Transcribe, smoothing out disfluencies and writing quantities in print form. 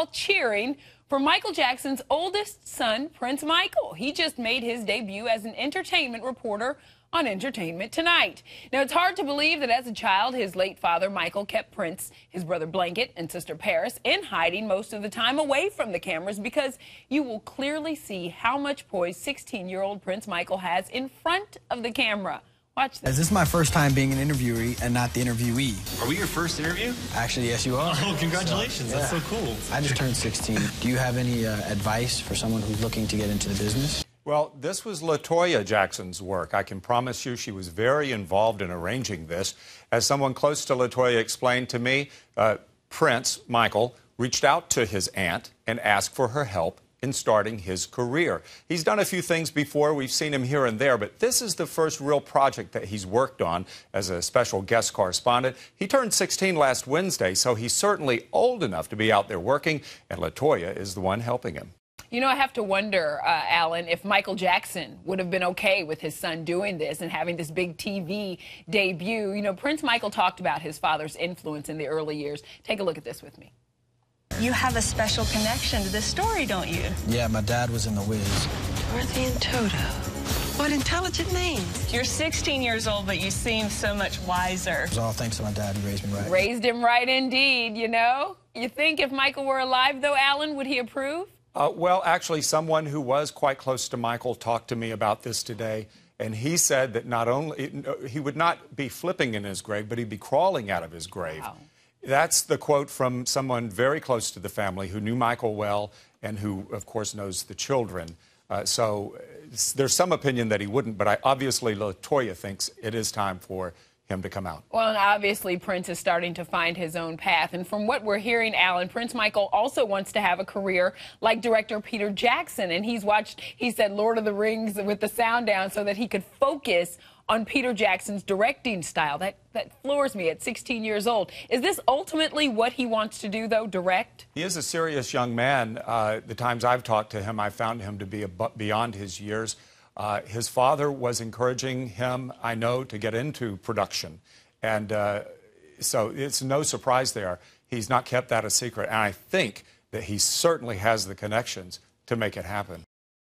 all cheering for Michael Jackson's oldest son, Prince Michael. He just made his debut as an entertainment reporter on Entertainment Tonight. Now, it's hard to believe that as a child, his late father, Michael, kept Prince, his brother Blanket, and sister Paris in hiding most of the time away from the cameras, because you will clearly see how much poise 16-year-old Prince Michael has in front of the camera. Watch this. This is my first time being an interviewee and not the interviewee. Are we your first interview? Actually, yes, you are. Oh, congratulations. That's so cool. I just turned 16. Do you have any advice for someone who's looking to get into the business? Well, this was LaToya Jackson's work. I can promise you she was very involved in arranging this. As someone close to LaToya explained to me, Prince, Michael, reached out to his aunt and asked for her help in starting his career. He's done a few things before. We've seen him here and there, but this is the first real project that he's worked on as a special guest correspondent. He turned 16 last Wednesday, so he's certainly old enough to be out there working, and LaToya is the one helping him. You know, I have to wonder, Alan, if Michael Jackson would have been okay with his son doing this and having this big TV debut. You know, Prince Michael talked about his father's influence in the early years. Take a look at this with me. You have a special connection to this story, don't you? Yeah, my dad was in The Wiz. Dorothy and Toto. What intelligent names. You're 16 years old, but you seem so much wiser. It was all thanks to my dad. He raised me right. Raised him right indeed, you know. You think if Michael were alive, though, Alan, would he approve? Well, actually, someone who was quite close to Michael talked to me about this today, and he said that not only he would not be flipping in his grave, but he'd be crawling out of his grave. Wow. That's the quote from someone very close to the family who knew Michael well and who, of course, knows the children. So there's some opinion that he wouldn't, but obviously LaToya thinks it is time for him to come out. Well, and obviously Prince is starting to find his own path. And from what we're hearing, Alan, Prince Michael also wants to have a career like director Peter Jackson. And he said Lord of the Rings with the sound down so that he could focus on Peter Jackson's directing style. That floors me at 16 years old. Is this ultimately what he wants to do, though, direct? He is a serious young man. The times I've talked to him, I found him to be beyond his years. His father was encouraging him, I know, to get into production. And so it's no surprise there. He's not kept that a secret. And I think that he certainly has the connections to make it happen.